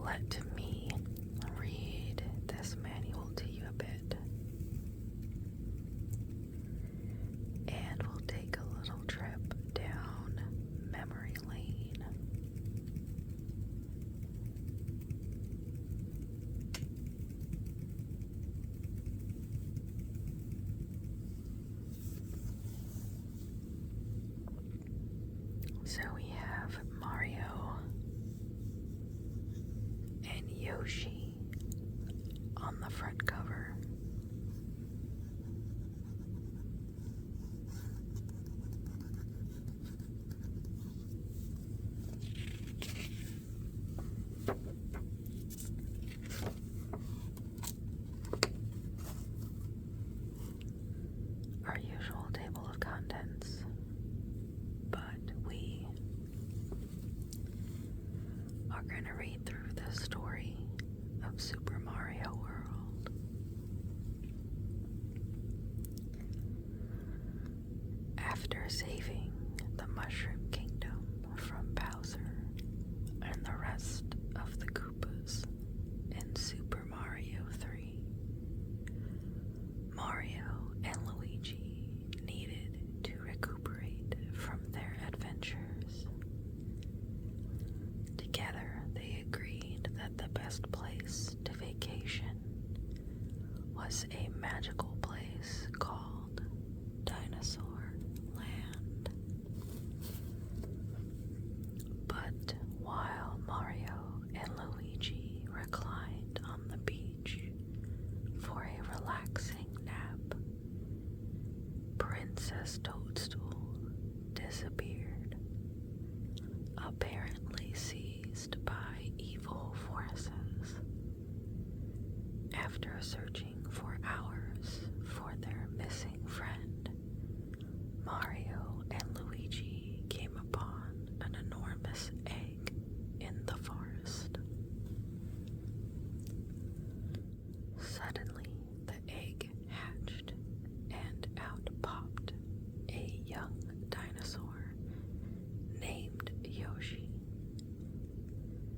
let me read this manual to you a bit, and we'll take a little trip down memory lane. So we have Mario and Yoshi on the front cover. Our usual table of contents, but we are going to read through the story of Super Mario World. After saving the Mushroom Kingdom from Bowser and the rest of the Koopas in Super Mario 3, Mario and Luigi needed to recuperate from their adventures. Together, they agreed that the best place to vacation was a magical place called Dinosaur Land. But while Mario and Luigi reclined on the beach for a relaxing nap, Princess Toadstool disappeared, apparently seized by evil forces. After searching for hours for their missing friend, Mario and Luigi came upon an enormous egg in the forest. Suddenly, the egg hatched, and out popped a young dinosaur named Yoshi,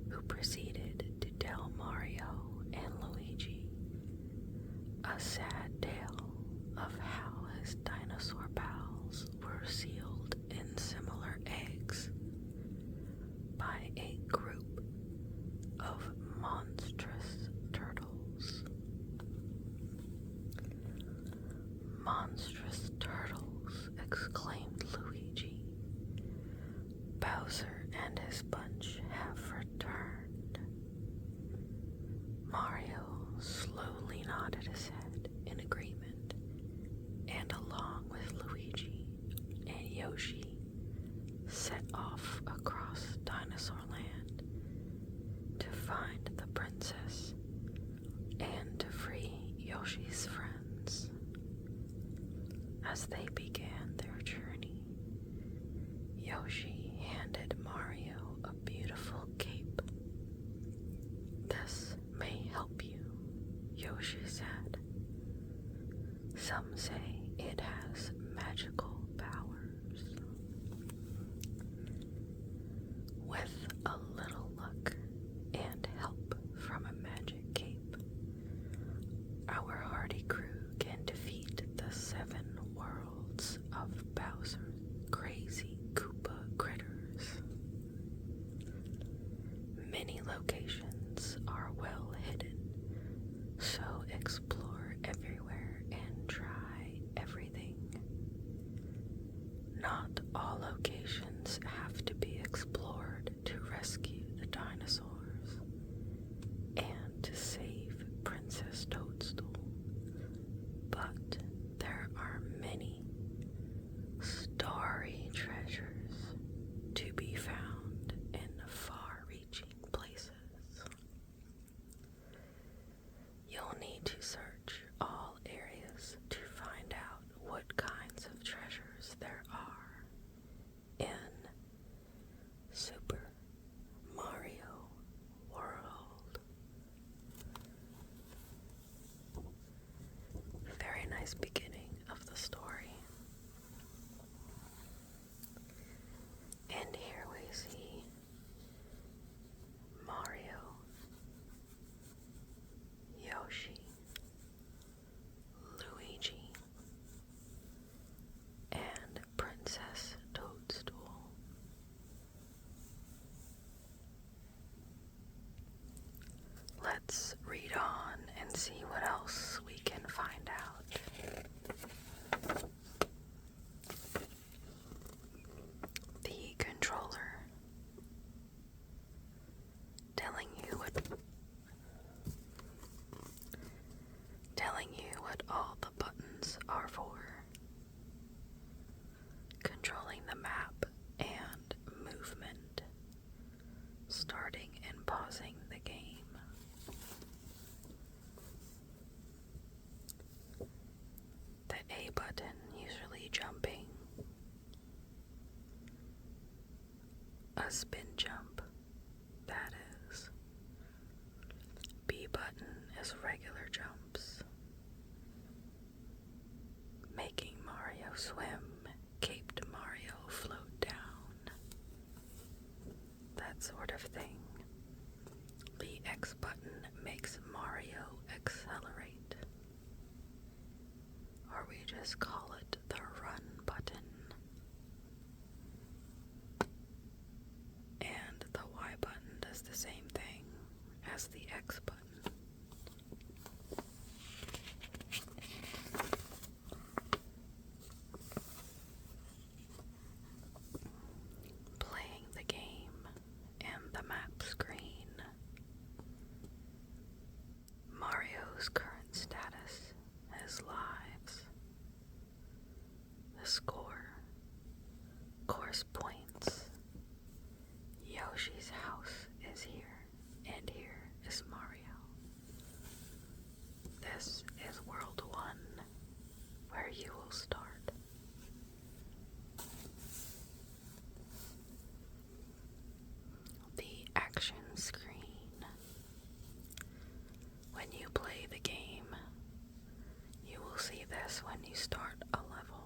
who proceeded to tell Mario and Luigi a sad tale of how his dinosaur pals were sealed in similar eggs by a group of monstrous turtles. Monstrous turtles, exclaimed Luigi. Bowser and his bunch have returned. Mario slowly nodded his head in agreement, and along with Luigi and Yoshi, set off across Dinosaur Land to find the princess and to free Yoshi's friends. As they began their journey, Yoshi handed Mario a beautiful cape. This may help you, Yoshi said. Some say it has magical powers. With a little luck and help from a magic cape, our hardy crew can defeat the 7 worlds of Bowser's crazy Koopa critters. Many locations are well hidden, so explore everywhere and try everything. Not all locations have to be explored to rescue the dinosaurs and to save Princess Toadstool, but there are many starry treasures to be found in far-reaching places. You'll need to search let's read on and see what else we can find out. The controller telling you what all the buttons are for, controlling the map and movement, starting and pausing the game. The A button usually jumping, a spin jump, that is. B button is regular jumps, making Mario swim, caped Mario float down, that sort of thing. The X button makes Mario accelerate, or we just call it the run button. And the Y button does the same thing as the X button. Playing the game and the map screen. Mario's current status, his lives, the score, course points. Yoshi's house is here, and here is Mario. This is World 1, where you will start. The action screen. When you play the game, you will see this when you start a level.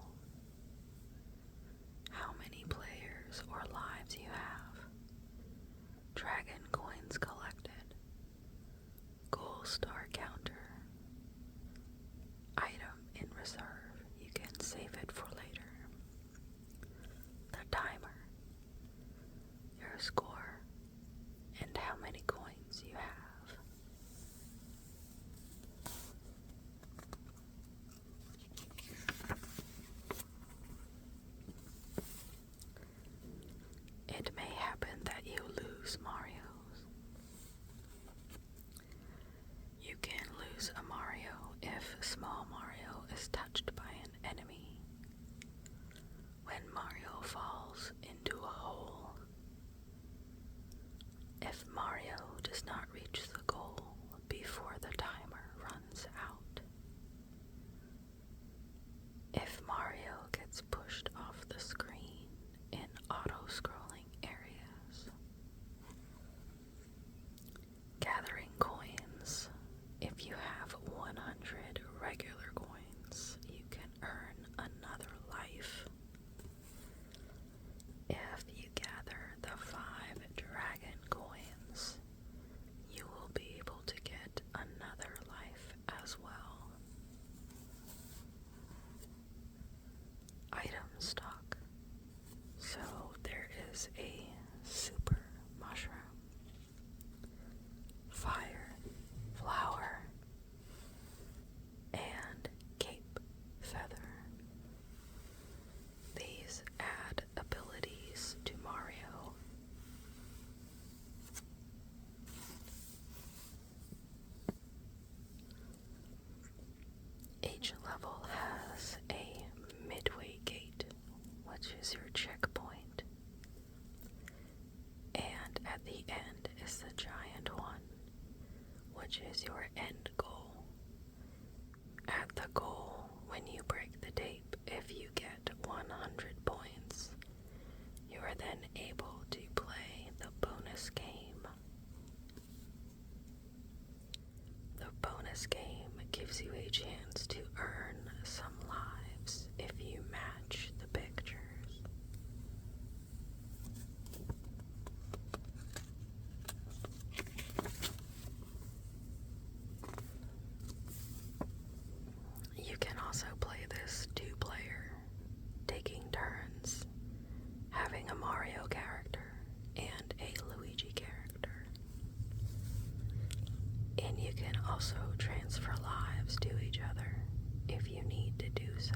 How many players or lives you have, dragon coins collected, gold star counter, item in reserve, you can save it for later, the timer, your score, and how many coins you have. It may happen that you lose Marios. You can lose a Mario if small Mario is touched by an enemy. When Mario falls into a hole. If Mario does not reach the goal before the timer runs out. If Mario gets pushed off the screen in auto-scrolling areas. Gathering coins. If you have 100 regular coins, you can earn another life. If you gather the 5 dragon coins, you will be able to get another life as well. Item stock. So there is a super mushroom, fire, flower, and cape feather. These add abilities to Mario. Each level has a midway gate, which is your checkpoint. And at the end is the giant one, which is your end goal. At the goal, when you break the tape, if you get 100 points, you are then able to play the bonus game. The bonus game gives you a chance to earn some lives if you match the pictures. also transfer lives to each other if you need to do so.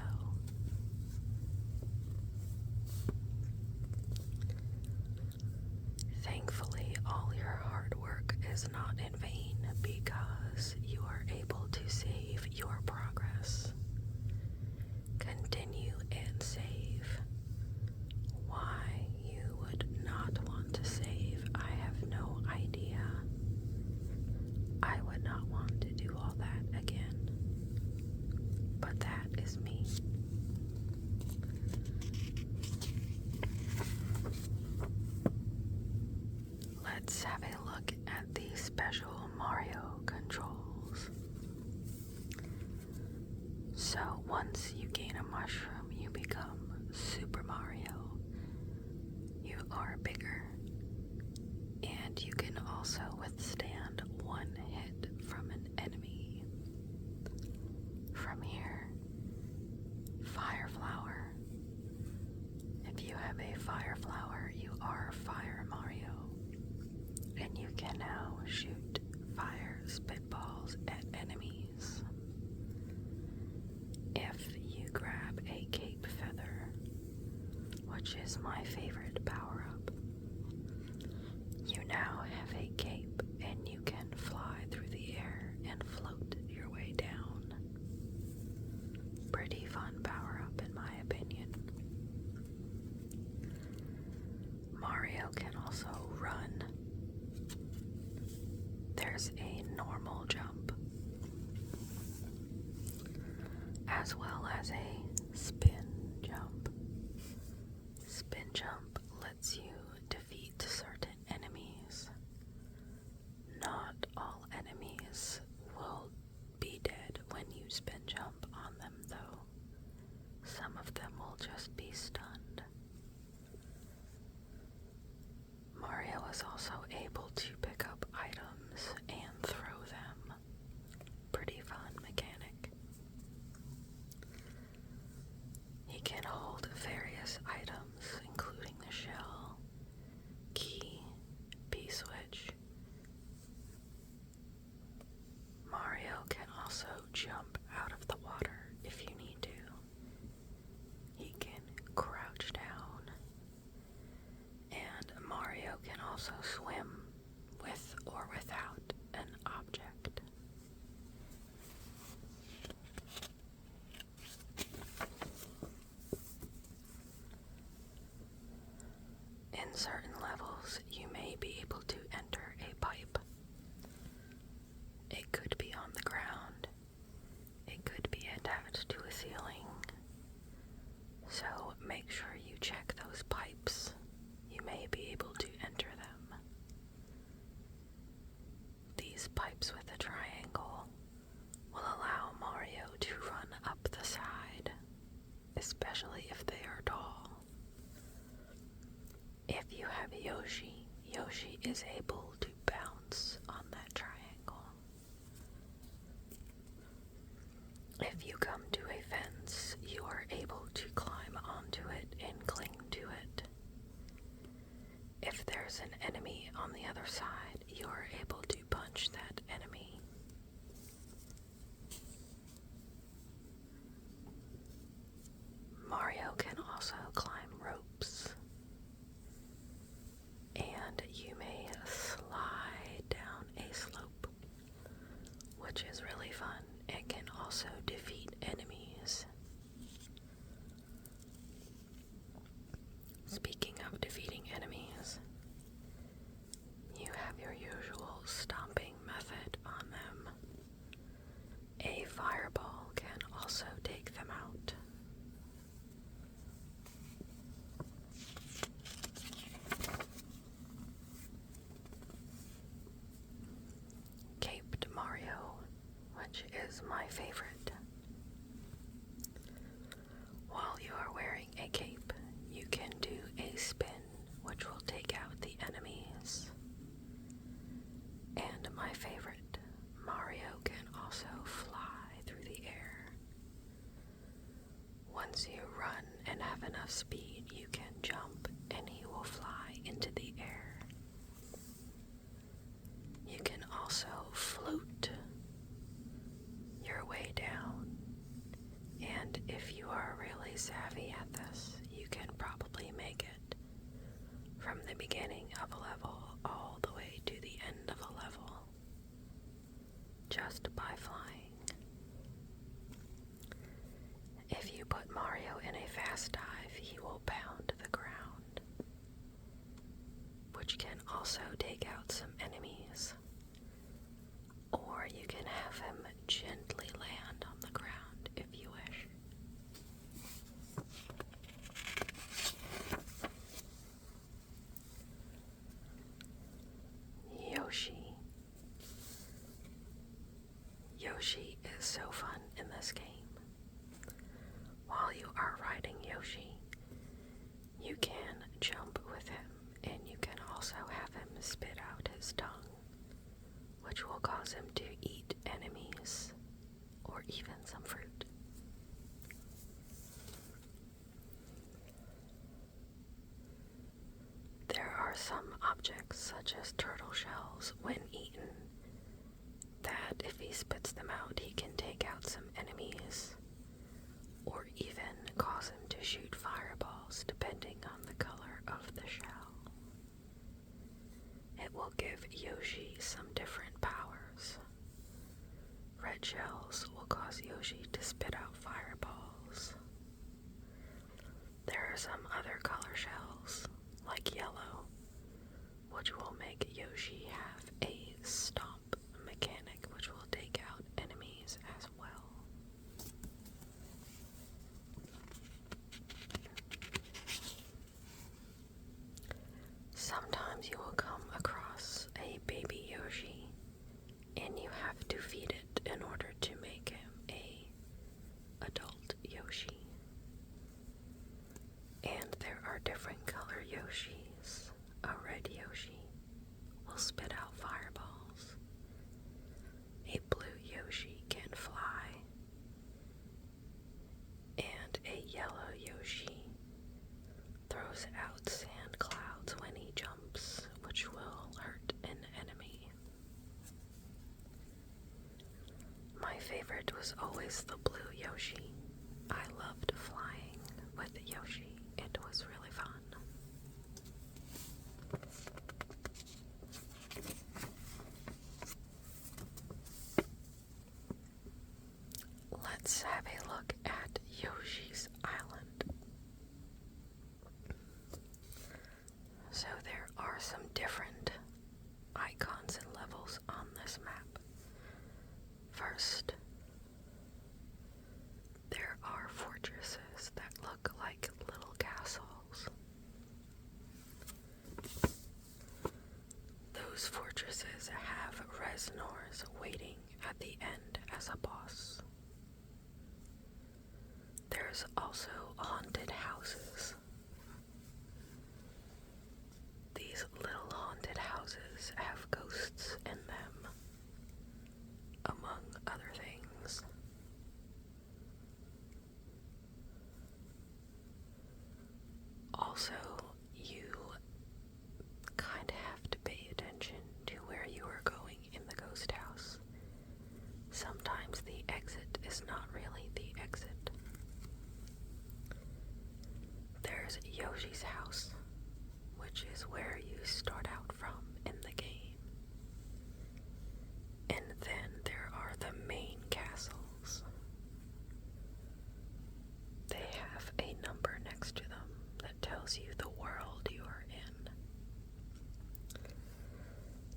Thankfully, all your hard work is not in vain because you are able to save your progress. Continue and save. Why you would not want to save, I have no idea. I would not want to do all that again. But that is me. Let's have a look at the special Mario controls. So once you gain a mushroom, you become Super Mario. You are bigger, and you can also withstand one hit from an enemy. From here, Fire Flower. If you have a Fire Flower, you are Fire Mario, and you can now shoot fire spitballs at enemies. If you grab a cape feather, which is my favorite power-up, you now have a cape and you can fly through the air and float your way down. Pretty fun power-up in my opinion. Mario can also run. There's a normal jump, as well as a spin jump. Spin jump lets you defeat certain enemies. Not all enemies will be dead when you spin jump on them, though. Some of them will just be stunned. Mario is also able to pick up items and throw them. Pretty fun mechanic. He can hold various items, including the shell, key, P-switch. Mario can also jump out of the water if you need to. He can crouch down. And Mario can also swim with or without an object. In certain levels, you may be able to enter a pipe. It could be on the ground. It could be attached to a ceiling. So make sure you check those pipes. You may be able to enter them. These pipes with a triangle will allow Mario to run up the side, especially if they are tall. If you have Yoshi, Yoshi is able to bounce on that triangle. If you come to a fence, you are able to climb onto it and cling to it. If there's an enemy on the other side, you are able to punch that enemy. Mario can also climb ropes. And you may slide down a slope, which is really fun. It can also defeat enemies. Speaking of defeating enemies, you have your usual stomping method on them. A fireball can also take them out. Caped Mario, which is my favorite. While you are wearing a cape, you can do a spin, which will take out the enemies. And my favorite, Mario can also fly through the air. Once you run and have enough speed, you can jump and he will fly into the air. You can also float the beginning of a level all the way to the end of a level just by flying. If you put Mario in a fast dive, he will pound the ground, which can also take out some enemies. Or you can have him gently land on the ground if you wish. Yoshi. Yoshi is so fun in this game. While you are riding Yoshi, you can jump with him, and you can also have him spit out his tongue, which will cause him to eat enemies, or even some fruit. There are some objects, such as turtle shells, when eaten, that if he spits them out, he can take out some enemies, or even cause him to shoot fireballs, depending on the color of the shell. It will give Yoshi some different powers. Red shells will cause Yoshi to spit out fireballs. There are some other color shells, like yellow, which will make Yoshi have a stomp mechanic, which will take out enemies as well. Sometimes you will come across a baby Yoshi, and you have to feed it in order to make him a adult Yoshi. And there are different color Yoshis. A red Yoshi will spit out fireballs. A blue Yoshi can fly. And a yellow Yoshi throws out sand clouds when he jumps, which will hurt an enemy. My favorite was always the blue Yoshi. I loved flying with Yoshi. It was really fun. Let's have a look at Yoshi's Island. So there are some different icons and levels on this map. First, there are fortresses that look like little castles. Those fortresses have Reznors waiting at the end as a boss. There's also haunted houses. These little haunted houses have ghosts in them, among other things. Also, you kind of have to pay attention to where you are going in the ghost house. Sometimes the exit is not really the exit. There's Yoshi's house, which is where you start out from in the game. And then there are the main castles. They have a number next to them that tells you the world you are in.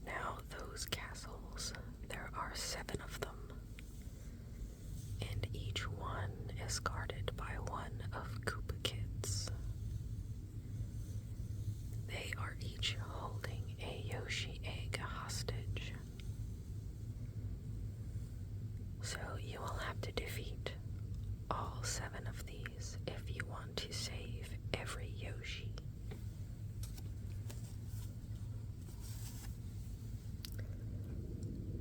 Now, those castles, there are 7 of them, and each one is guarded by one of Koopa Kids. They are each holding a Yoshi egg hostage. So you will have to defeat all 7 of these if you want to save every Yoshi.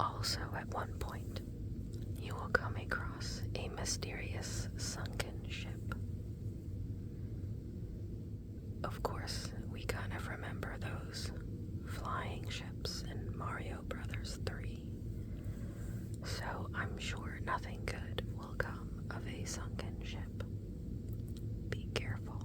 Also, at one point, you will come across a mysterious sunken ship. Of course, we kind of remember those flying ships in Mario Brothers 3. So I'm sure nothing good will come of a sunken ship. Be careful.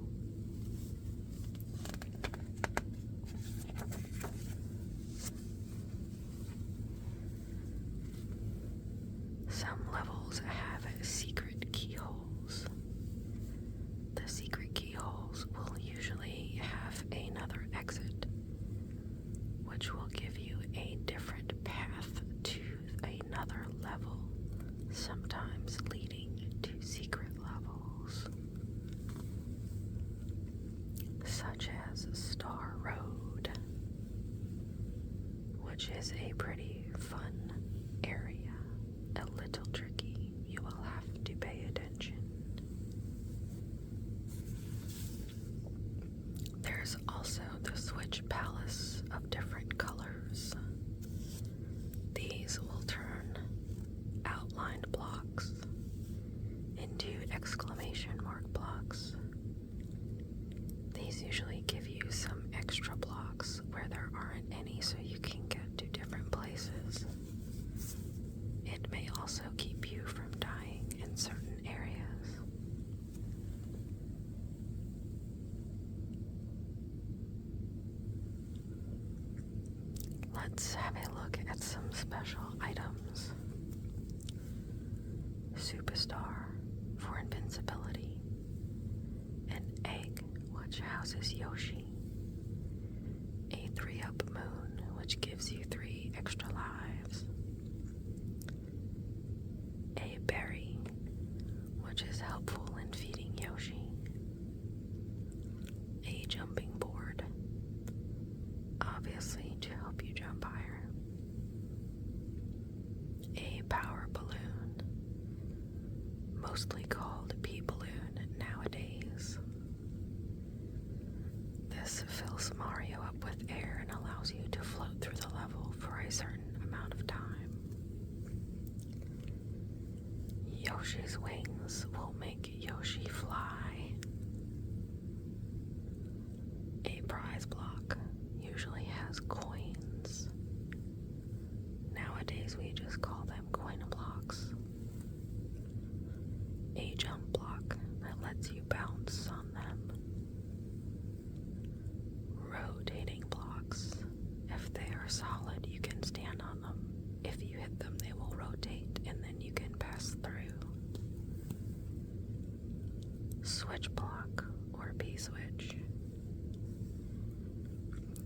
which is a pretty fun area. A little tricky. You will have to pay attention. There's also the Switch Palace of different colors. These will turn outlined blocks into exclamation mark blocks. These usually give you some extra blocks where there aren't any, so you can get to different places. It may also keep you from dying in certain areas. Let's have a look at some special items. Superstar for invincibility. An egg, which houses Yoshi. A 3-up moon, which gives you 3 extra lives. A berry, which is helpful in feeding Yoshi. A jumping board, obviously to help you jump higher. A power balloon, mostly called P-balloon nowadays. This fills Mario up with air and allows you to float through the level for a certain amount of time. Yoshi's wings will make Yoshi fly. A prize block usually has coins. Nowadays we just call them coin blocks. A jump block that lets you bounce on them. Rotating blocks. If they are solid, you can stand on them. If you hit them, they will rotate and then you can pass through. Switch block or P-switch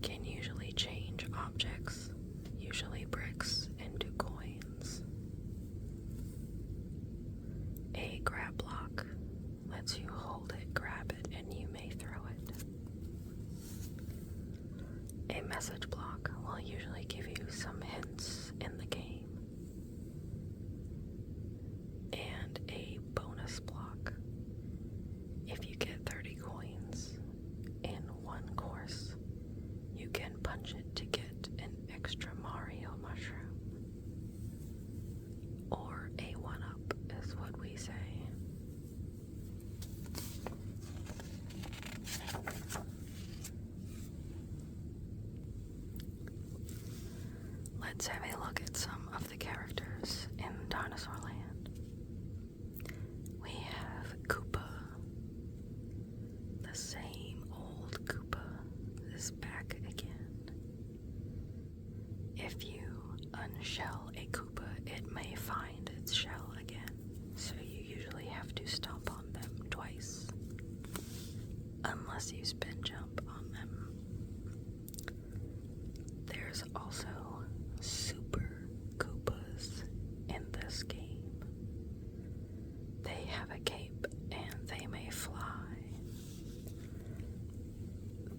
can usually change objects, usually bricks, into coins. A grab block lets you hold it, grab it, and you may throw it. A message block will usually give you some hints in the game. And a bonus block. If you get 30 coins in one course, you can punch it to get an extra Mario mushroom. Or a 1-up is what we say. Let's have a look at some of the characters in Dinosaur Land. We have Koopa. The same old Koopa is back again. If you unshell a Koopa, it may find its shell again, so you usually have to stomp on them twice, unless you spin jump on them. There's also Super Koopas in this game. They have a cape and they may fly.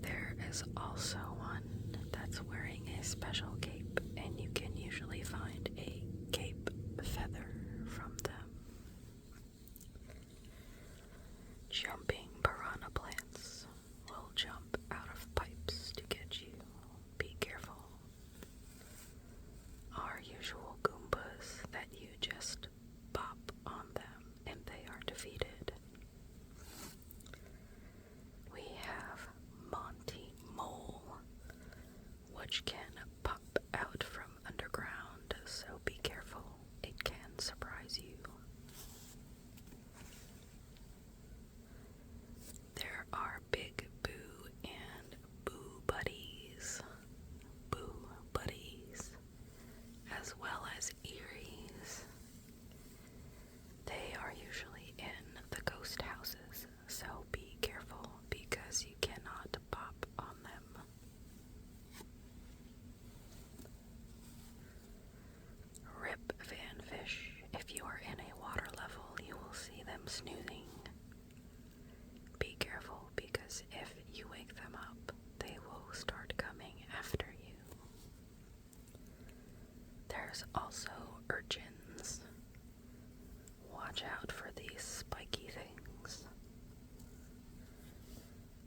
There is also one that's wearing a special cape, and you can usually find a cape feather from them. Jumping piranha plants will jump There's also urchins. Watch out for these spiky things.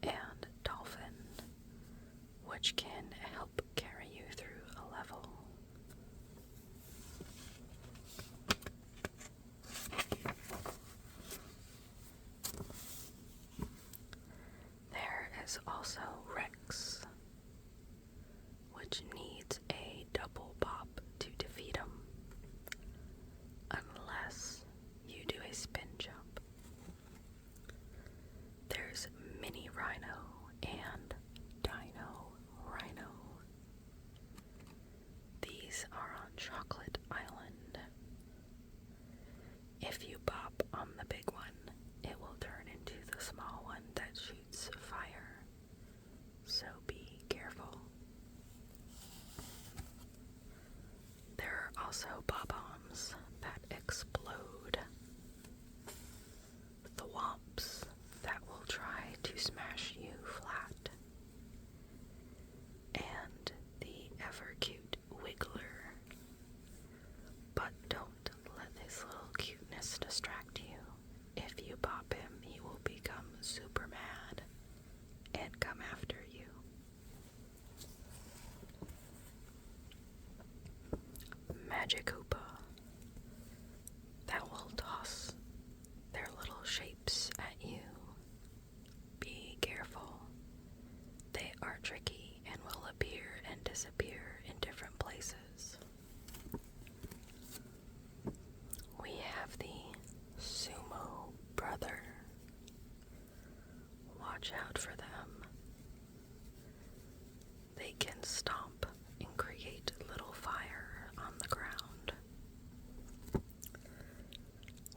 And dolphin, which can help carry you through a level. There is also Rex, which needs a double pop to defeat him, unless you do a spin jump. There's Mini Rhino and Dino Rhino. These are on Chocolate Island. If you bop on the big one, it will turn into the small one that shoots fire. So be careful. There are also bob-ombs that explode. Thwomps that will try to smash you flat. And the ever-cute Wiggler. But don't let his little cuteness distract you. If you bop him, he will become super mad and come after you. Magikoopa that will toss their little shapes at you. Be careful. They are tricky and will appear and disappear in different places. We have the Sumo Brother. Watch out for them. They can stomp and create little fire on the ground.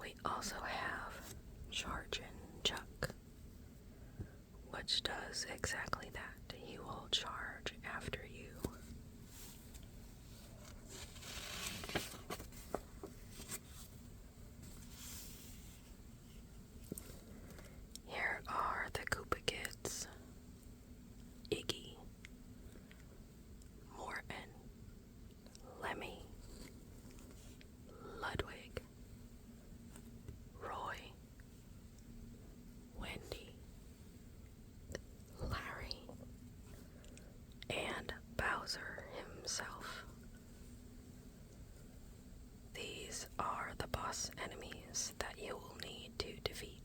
We also have Chargin' Chuck, which does exactly that. He will charge after you. Here are the Koopa Kids. Iggy, Morton, Lemmy, Ludwig, Roy, Wendy, Larry, and Bowser himself. These are the boss enemies that you will need to defeat.